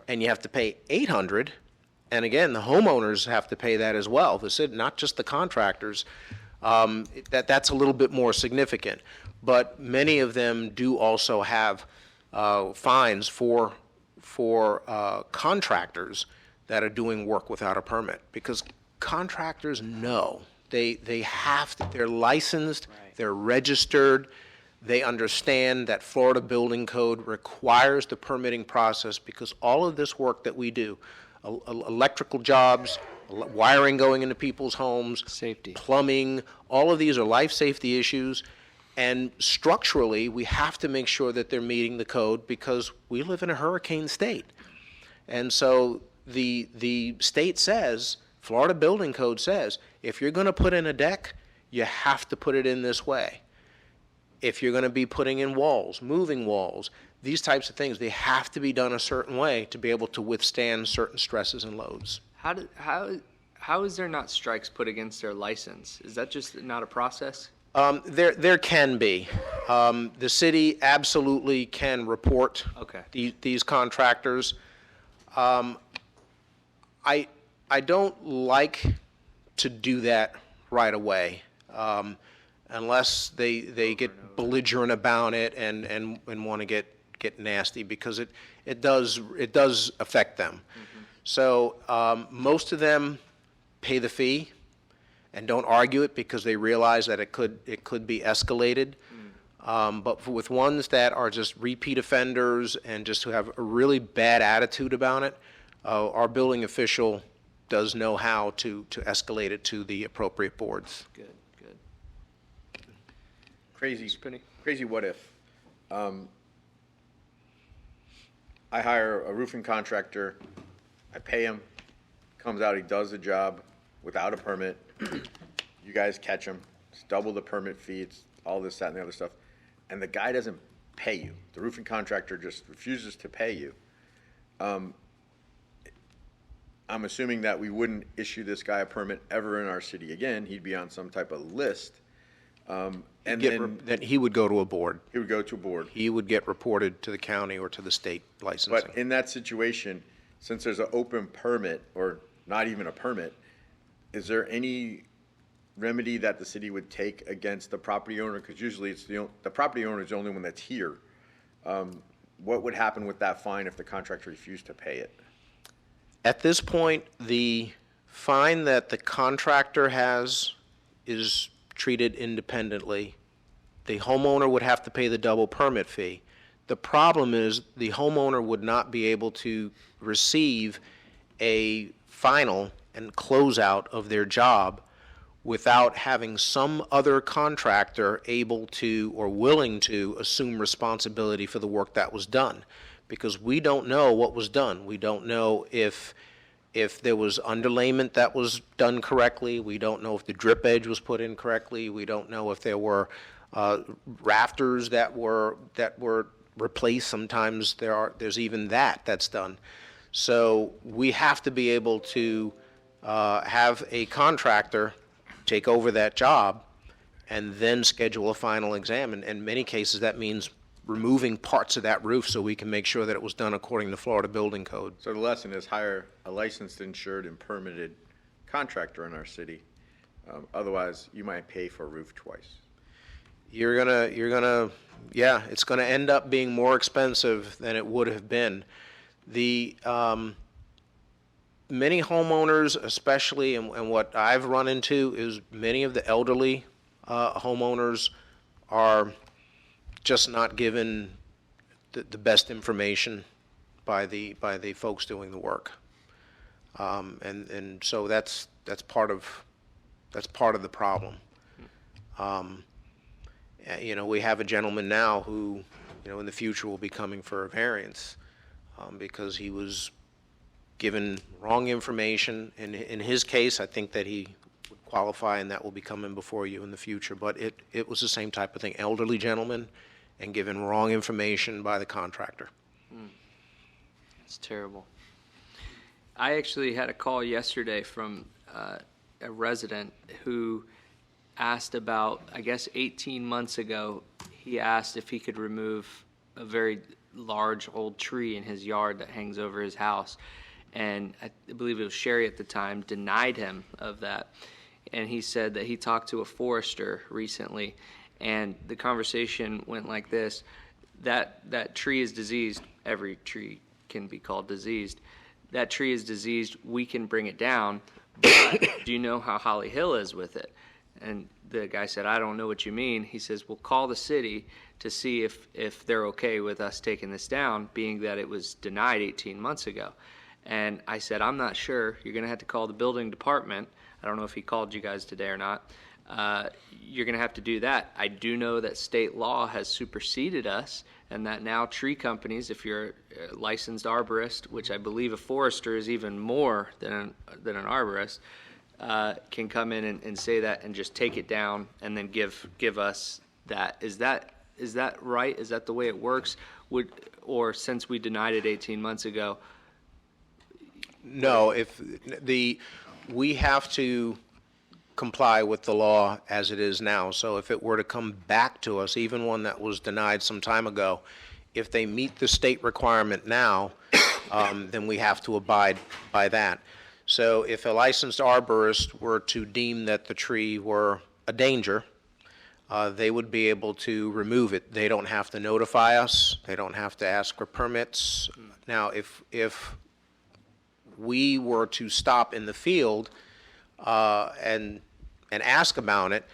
and you have to pay $800, and again, the homeowners have to pay that as well, not just the contractors, that's a little bit more significant. But many of them do also have fines for contractors that are doing work without a permit, because contractors know they have to, they're licensed, they're registered, they understand that Florida Building Code requires the permitting process, because all of this work that we do, electrical jobs, wiring going into people's homes, Safety. plumbing, all of these are life safety issues, and structurally we have to make sure that they're meeting the code, because we live in a hurricane state. And so the state says, Florida Building Code says, if you're going to put in a deck, you have to put it in this way. If you're going to be putting in walls, moving walls, these types of things, they have to be done a certain way to be able to withstand certain stresses and loads. How is there not strikes put against their license? Is that just not a process? There can be. The city absolutely can report these contractors. I don't like to do that right away, unless they get belligerent about it and want to get nasty, because it does affect them. So most of them pay the fee and don't argue it, because they realize that it could be escalated. But with ones that are just repeat offenders and just who have a really bad attitude about it, our building official does know how to escalate it to the appropriate boards. Good. Crazy what if. I hire a roofing contractor, I pay him, comes out, he does the job without a permit. You guys catch him, it's double the permit fee, it's all this, that, and the other stuff. And the guy doesn't pay you. The roofing contractor just refuses to pay you. I'm assuming that we wouldn't issue this guy a permit ever in our city again. He'd be on some type of list. And then he would go to a board. he would go to a board. He would get reported to the county or to the state licensing. But in that situation, since there's an open permit, or not even a permit, is there any remedy that the city would take against the property owner? Because usually it's the property owner is the only one that's here. What would happen with that fine if the contractor refused to pay it? At this point, the fine that the contractor has is treated independently. The homeowner would have to pay the double permit fee. The problem is the homeowner would not be able to receive a final and closeout of their job without having some other contractor able to or willing to assume responsibility for the work that was done. because we don't know what was done. We don't know if there was underlayment that was done correctly. We don't know if the drip edge was put in correctly. We don't know if there were rafters that were replaced. Sometimes there's even that's done. So we have to be able to have a contractor take over that job and then schedule a final exam. And in many cases, that means removing parts of that roof so we can make sure that it was done according to Florida Building Code. So the lesson is hire a licensed, insured, and permitted contractor in our city. Otherwise, you might pay for a roof twice. It's gonna end up being more expensive than it would have been. The, many homeowners, especially, and what I've run into is many of the elderly homeowners are just not given the best information by the folks doing the work. And so that's part of the problem. We have a gentleman now who, in the future will be coming for a variance because he was given wrong information. In his case, I think that he would qualify, and that will be coming before you in the future. But it was the same type of thing, elderly gentleman, and given wrong information by the contractor. It's terrible. I actually had a call yesterday from a resident who asked about, I guess 18 months ago, he asked if he could remove a very large old tree in his yard that hangs over his house. And I believe it was Sherry at the time denied him of that. And he said that he talked to a forester recently, and the conversation went like this: that tree is diseased. Every tree can be called diseased. That tree is diseased. We can bring it down, but do you know how Holly Hill is with it? And the guy said, I don't know what you mean. He says, well, call the city to see if they're okay with us taking this down, being that it was denied 18 months ago. And I said, I'm not sure. You're going to have to call the building department. I don't know if he called you guys today or not. You're going to have to do that. I do know that state law has superseded us, and that now tree companies, if you're a licensed arborist, which I believe a forester is even more than an arborist, can come in and say that and just take it down and then give us that. Is that right? Is that the way it works? Or since we denied it 18 months ago? No, we have to comply with the law as it is now. So if it were to come back to us, even one that was denied some time ago, if they meet the state requirement now, then we have to abide by that. So if a licensed arborist were to deem that the tree were a danger, they would be able to remove it. They don't have to notify us. They don't have to ask for permits. Now, if we were to stop in the field and ask about it,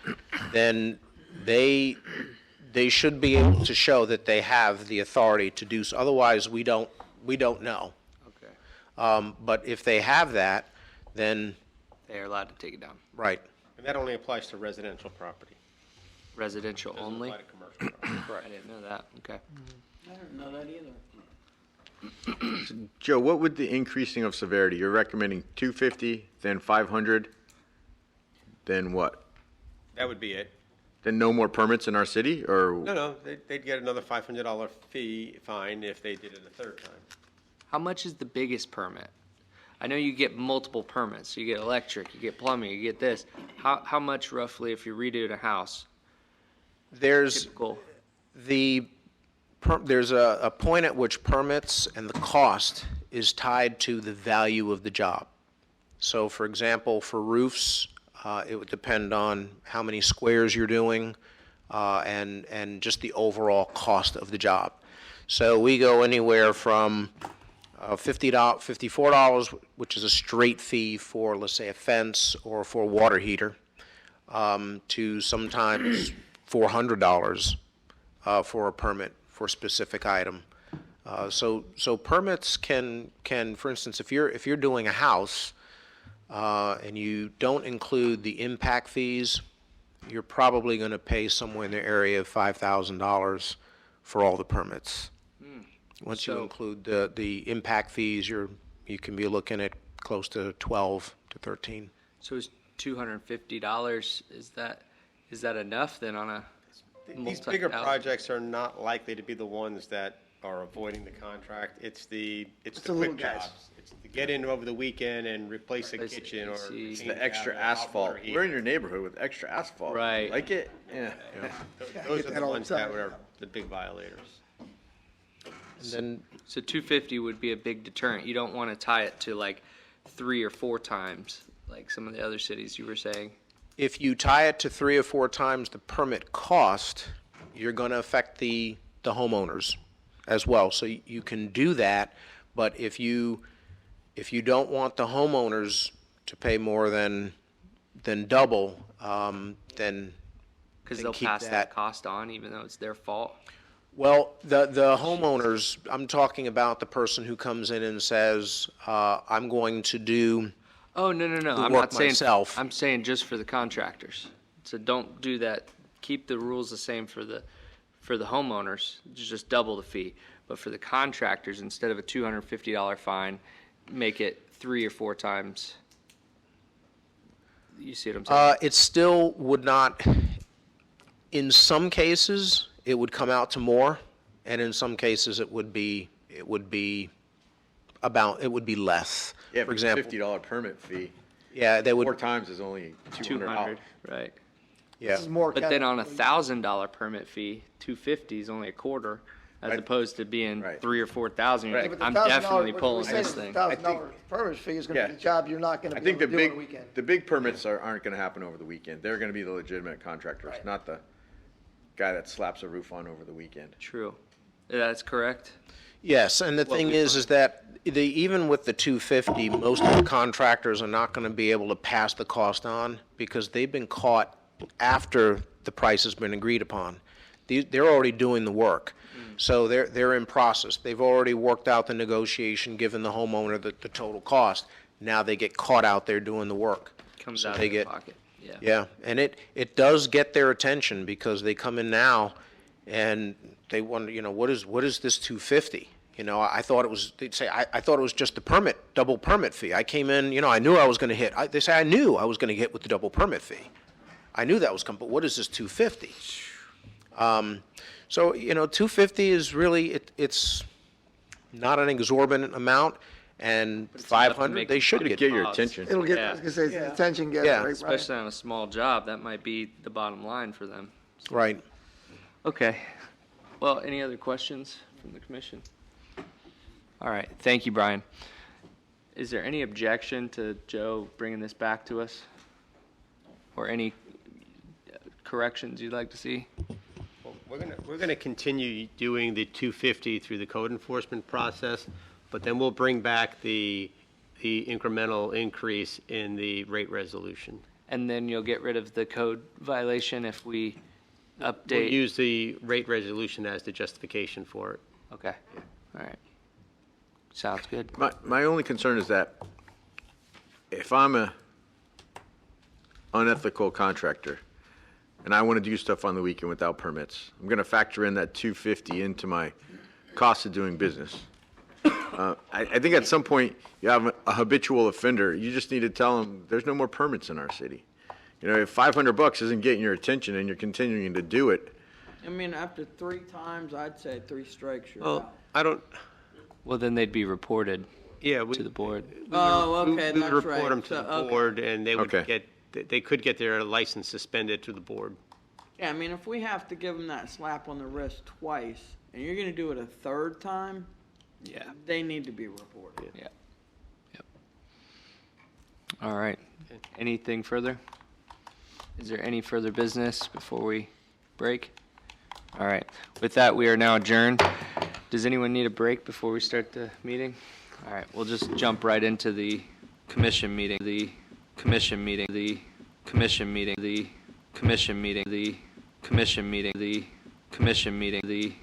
then they should be able to show that they have the authority to do so. Otherwise, we don't know. Okay. But if they have that, then They are allowed to take it down. right. And that only applies to residential property. Residential Doesn't only? apply to commercial property. I didn't know that. Okay. I didn't know that either. Joe, what would the increasing of severity? You're recommending 250, then 500, then what? That would be it. Then no more permits in our city, or? No, they'd get another $500 fine if they did it a third time. How much is the biggest permit? I know you get multiple permits. You get electric, you get plumbing, you get this. How much roughly if you redo a house? There's Typical. there's a point at which permits and the cost is tied to the value of the job. So, for example, for roofs, it would depend on how many squares you're doing and just the overall cost of the job. So we go anywhere from $54, which is a straight fee for, let's say, a fence or for a water heater, to sometimes $400 for a permit for a specific item. So permits can, for instance, if you're doing a house and you don't include the impact fees, you're probably going to pay somewhere in the area of $5,000 for all the permits. Once you So- include the impact fees, you can be looking at close to 12 to 13. So is $250, is that enough then on a These bigger multi-thousand? projects are not likely to be the ones that are avoiding the contract. It's the the little quick guys. jobs. It's to get in over the weekend and replace a Replace the kitchen or AC. change The out extra a hot asphalt. water heater. We're in your neighborhood with extra asphalt. Right. Like it? Yeah. Those get are that the all ones the that time. were the big violators. And then So 250 would be a big deterrent. You don't want to tie it to like 3 or 4 times, like some of the other cities you were saying. if you tie it to 3 or 4 times the permit cost, you're going to affect the homeowners as well. So you can do that, but if you don't want the homeowners to pay more than double, then Because Then they'll keep pass that that. cost on even though it's their fault. well, the homeowners, I'm talking about the person who comes in and says, I'm going to do, Oh, no. The I'm work not saying, myself. I'm saying just for the contractors. So don't do that. Keep the rules the same for the homeowners, just double the fee. But for the contractors, instead of a $250 fine, make it 3 or 4 times. You see what I'm saying? it still would not, in some cases, it would come out to more, and in some cases, it would be less. Yeah, For example, $50 permit fee. yeah, they 4 would, times is only $200. 200, right. yeah. This is more But kind then of- on a $1,000 permit fee, 250 is only a quarter, as Right. opposed to being Right. 3 or 4,000. You're Right. like, But the I'm $1,000 definitely what pulling we're saying this is the thing. $1,000 permit fee is gonna Yeah. be the job you're not gonna I be think able the to do on the big, weekend. the big permits aren't gonna happen over the weekend. They're gonna be the legitimate contractors, not the guy that slaps a roof on over the weekend. True. That's correct. Yes, and the What thing we is that even with the 250, most of the contractors are not going to be able to pass the cost on because they've been caught after the price has been agreed upon. They're already doing the work, so they're in process. They've already worked out the negotiation, given the homeowner the total cost. Now they get caught out there doing the work. Comes So out of they their get- pocket. Yeah. Yeah, and it does get their attention because they come in now and they wonder, what is this 250? I thought it was, they'd say, I thought it was just the double permit fee. I came in, I knew I was going to hit. They say, I knew I was going to hit with the double permit fee. I knew that was coming, but what is this 250? So, 250 is really, it's not an exorbitant amount, and enough to 500, make they should To get. get your Pause. attention. It'll get, Yeah. I was gonna say, it's the attention getter, Yeah. right, Brian? Especially on a small job, that might be the bottom line for them. Right. Okay. Well, any other questions from the commission? All right. Thank you, Brian. Is there any objection to Joe bringing this back to us? Or any corrections you'd like to see? Well, we're gonna continue doing the 250 through the code enforcement process, but then we'll bring back the incremental increase in the rate resolution. And then you'll get rid of the code violation if we We'll update? use the rate resolution as the justification for it. Okay. All right. Sounds good. My only concern is that if I'm a unethical contractor and I want to do stuff on the weekend without permits, I'm going to factor in that 250 into my cost of doing business. I think at some point you have a habitual offender. You just need to tell them there's no more permits in our city. If $500 isn't getting your attention and you're continuing to do it, I mean, after 3 times, I'd say 3 strikes, you're Well, out. I don't, Well, then they'd be reported yeah, to the board. Oh, we okay, would that's report right. them to So, the okay. board, and they would Okay. they could get their license suspended to the board. Yeah, I mean, if we have to give them that slap on the wrist twice, and you're gonna do it a 3rd time, Yeah. they need to be reported. Yeah. Yep. All right. Anything further? Is there any further business before we break? All right. With that, we are now adjourned. Does anyone need a break before we start the meeting? All right. We'll just jump right into the commission meeting. The commission meeting. The commission meeting. The commission meeting. The commission meeting. The commission meeting. The